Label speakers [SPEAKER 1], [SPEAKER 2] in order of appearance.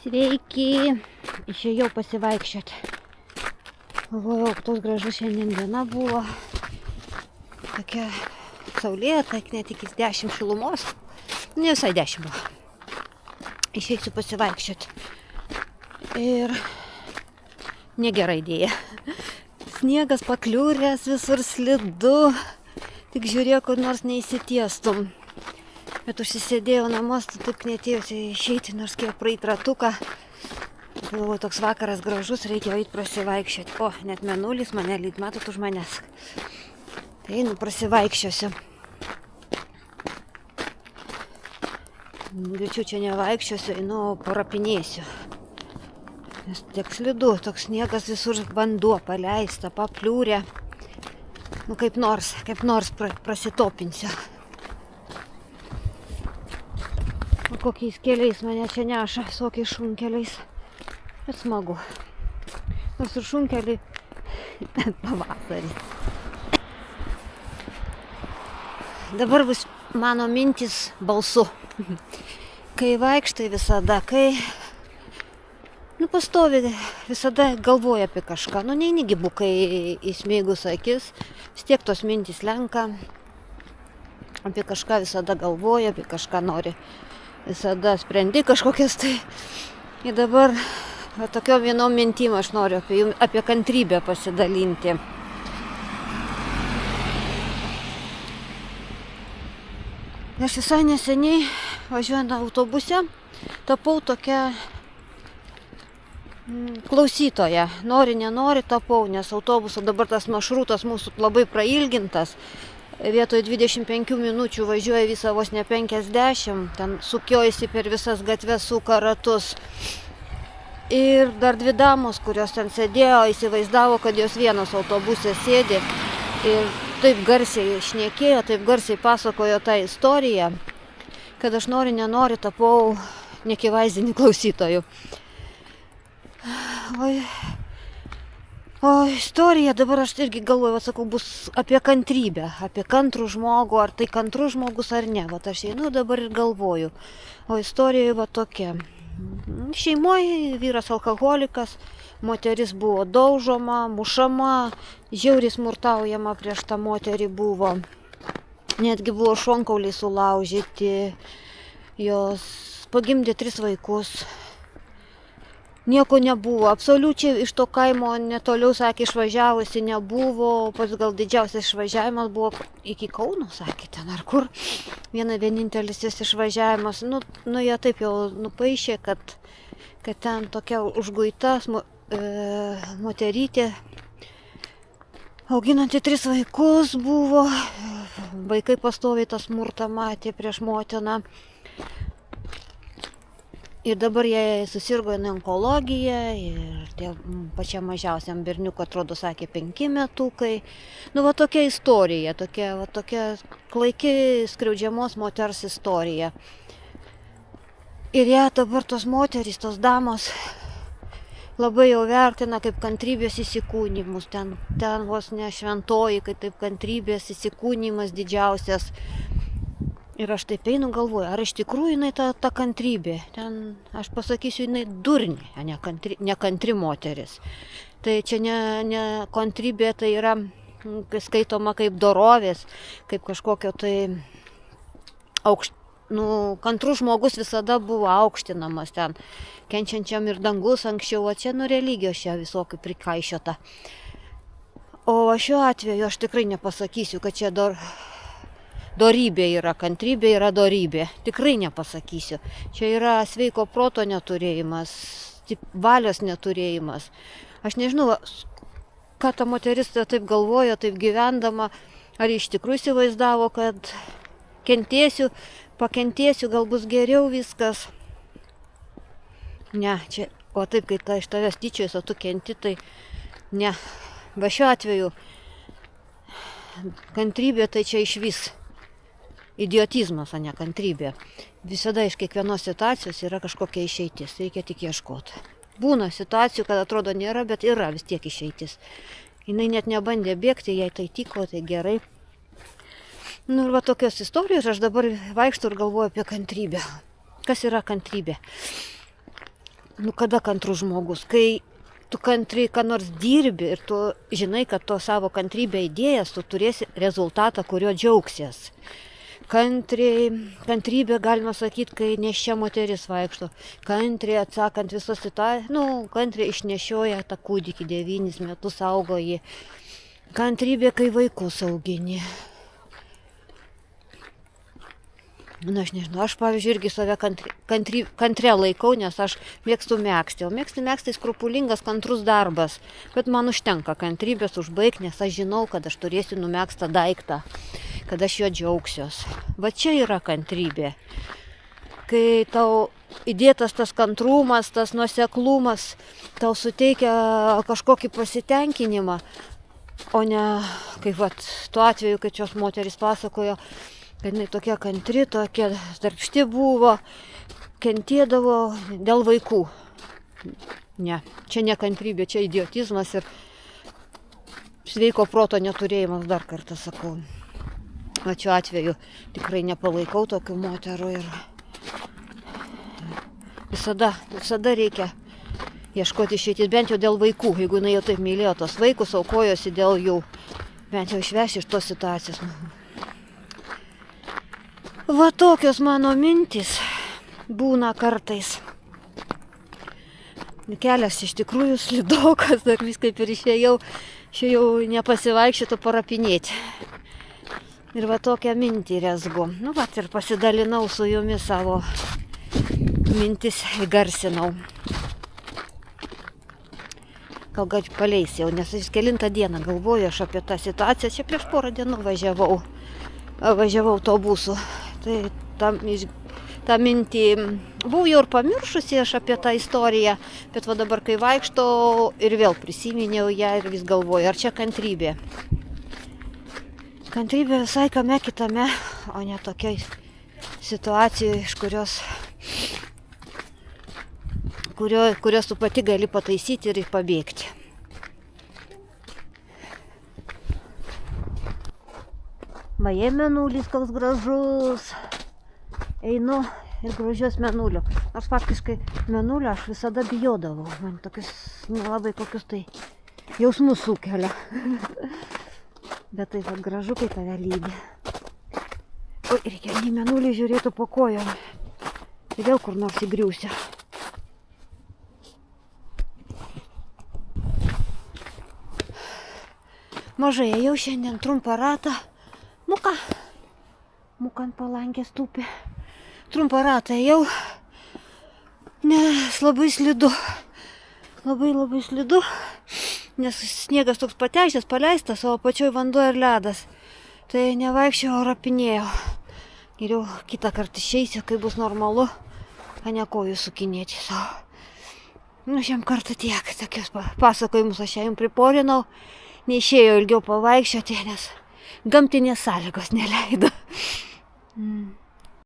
[SPEAKER 1] Sveiki, išėjau pasivaikščioti. Galvojau, toks gražus šiandien diena buvo. Tokia saulėta, net iki 10 šilumos. Ne visai 10 buvo. Išeisiu pasivaikščioti. Ir negera idėja. Sniegas pakliūręs, visur slidu. Tik žiūrėk, kur nors neįsitiestum. Bet užsisėdėjau namus, taip netėjusi išeiti, nors kiek praeit ratuką. Galvoju, toks vakaras gražus, reikia eiti prasivaikščioti. O, net mėnulis mane lyg, matot už manęs. Tai einu prasivaikščiosiu. Greičiau čia nevaikščiosiu, einu parapinėsiu. Nes tiek slidu, toks sniegas visur vanduo paleista, papliūrė. Nu kaip nors prasitopinsiu. O kokiais keliais mane čia neša, visokiais šunkeliais. Bet smagu. Nors ir šunkeliai pavasarį. Dabar bus mano mintis balsu. Kai vaikštai visada, pastovi, visada galvoja apie kažką. Neini bukai įsmeigus akis, vis tiek tos mintys lenka. Apie kažką visada galvoja, apie kažką nori. Visada sprendi kažkokias tai. Ir dabar tokiom vienom mintim aš noriu apie kantrybę pasidalinti. Aš visai neseniai važiuojant autobuse tapau tokia klausytoja. Nori, nenori tapau, nes autobuso dabar tas maršrutas mūsų labai prailgintas. Vietoj 25 minučių važiuoja visą vos ne 50, ten sukiojasi per visas gatves, suka ratus. Ir dar dvi damos, kurios ten sėdėjo, įsivaizdavo, kad jos vienos autobuse sėdi ir taip garsiai šnekėjo, taip garsiai pasakojo tą istoriją, kad aš nori, nenori tapau neakivaizdiniu klausytoju. O istorija dabar aš irgi galvoju, sakau, bus apie kantrybę, apie kantrų žmogų, ar tai kantrus žmogus ar ne. Aš einu dabar ir galvoju. O istorija tokia. Šeimoje vyras alkoholikas, moteris buvo daužoma, mušama, žiauriai smurtaujama prieš tą moterį buvo. Netgi buvo šonkauliai sulaužyti, jos pagimdė 3 vaikus. Nieko nebuvo, absoliučiai iš to kaimo netoliau, sakė, išvažiavusi nebuvo, pats gal didžiausias išvažiavimas buvo iki Kauno, sakė, ten ar kur. Vienintelis jis išvažiavimas, jie taip jau nupaišė, kad ten tokia užguita moterytė, auginanti 3 vaikus buvo, vaikai pastoviai tą smurtą matė prieš motiną. Ir dabar jie susirgo onkologiją ir pačiam mažiausiam berniukui, atrodo, sakė 5 metukai. Tokia istorija, tokia klaiki skriaudžiamos moters istorija. Ir ją dabar tos moterys, tos damos labai jau vertina kaip kantrybės įsikūnymus. Ten vos ne šventoji, kaip taip kantrybės įsikūnymas didžiausias. Ir aš taip einu galvoju, ar iš tikrųjų jinai ta kantrybė. Ten, aš pasakysiu, jinai durnė, ne kantri moteris. Tai čia ne kantrybė, tai yra skaitoma kaip dorovės, kaip kažkokio tai kantrus žmogus visada buvo aukštinamas ten, kenčiančiam ir dangus anksčiau, o čia religijos čia visokių prikaišiota. O šiuo atveju aš tikrai nepasakysiu, kad čia dorybė yra, kantrybė yra dorybė. Tikrai nepasakysiu. Čia yra sveiko proto neturėjimas, valios neturėjimas. Aš nežinau, ką ta moteris taip galvojo, taip gyvendama, ar iš tikrųjų įsivaizdavo, kad pakentėsiu, gal bus geriau viskas. Ne, čia, o taip, kai iš tavęs tyčiojasi, o tu kenti, tai ne. Va šiuo atveju kantrybė tai čia iš vis. Idiotizmas, o ne kantrybė. Visada iš kiekvienos situacijos yra kažkokia išeitis, reikia tik ieškoti. Būna situacijų, kad atrodo nėra, bet yra vis tiek išeitis. Jinai net nebandė bėgti, jai tai tiko, tai gerai. Ir tokios istorijos, aš dabar vaikštau ir galvoju apie kantrybę. Kas yra kantrybė? Nu, kada kantrus žmogus? Kai tu kantriai ką nors dirbi ir tu žinai, kad to savo kantrybę įdėjęs, tu turėsi rezultatą, kurio džiaugsies. Kantrybė, galima sakyti, kai neščia moteris vaikšto. Kantriai atsakant visos kantriai išnešioja tą kūdikį 9 metus, augo jį. Kantrybė, kai vaikus augini. Na, aš nežinau, aš pavyzdžiui irgi save kantrė laikau, nes aš mėgstu megzti. O megzti skrupulingas, kantrus darbas. Bet man užtenka kantrybės užbaigti, nes aš žinau, kad aš turėsiu numegztą daiktą, kad aš jo džiaugsiuos. Va čia yra kantrybė. Kai tau įdėtas tas kantrumas, tas nuoseklumas, tau suteikia kažkokį pasitenkinimą, o ne kaip tuo atveju, kai šios moteris pasakojo, kad jinai tokia kantri, tokia darbšti buvo, kentėdavo dėl vaikų. Ne, čia ne kantrybė, čia idiotizmas ir sveiko proto neturėjimas, dar kartą sakau. O šiuo atveju tikrai nepalaikau tokių moterų ir visada reikia ieškoti išeities, bent jau dėl vaikų. Jeigu jinai jau taip mylėjo tos vaikus, aukojosi dėl jų, bent jau išveši iš tos situacijos. Va tokios mano mintys būna kartais. Kelias iš tikrųjų slidokas, dar vis kaip ir išėjau nepasivaikščioti, parapinėti. Ir va tokią mintį rezgu. Nu va ir pasidalinau su jumis savo mintis, įgarsinau. Gal paleis jau, nes vis kelintą dieną galvoju aš apie tą situaciją. Čia prieš porą dienų važiavau autobusu. Tai tą mintį buvau jau ir pamiršusi aš apie tą istoriją, bet va dabar kai vaikštau ir vėl prisiminiau ją ir vis galvoju, ar čia kantrybė. Kantrybė visai kame kitame, o ne tokiai situacijai, iš kurios tu pati gali pataisyti ir pabėgti. Maje mėnulis koks gražus. Einu ir gražios mėnulio. Nors faktiškai mėnulio aš visada bijodavau. Man tokius nelabai kokius tai jausmus sukelia. Bet taip pat gražu, kai tave lydi. Oi, reikia į mėnulį žiūrėti po kojom. Ir vėl kur nors įgriūsiu. Mažai ėjau šiandien trumpą ratą. Muka ant palankės tūpi. Trumpą ratą ėjau, nes labai slidu. Labai slidu, nes sniegas toks patežęs, paleistas, o apačioj vanduo ir ledas. Tai nevaikščiau, rapinėjau. Geriau kitą kartą išeisiu, kai bus normalu, o ne kojų sukinėti savo. Nu, šiam kartą tiek, tokius pasakojimus aš jums priporinau. Neišėjo ilgiau pavaikščioti, nes gamtinės sąlygos neleido.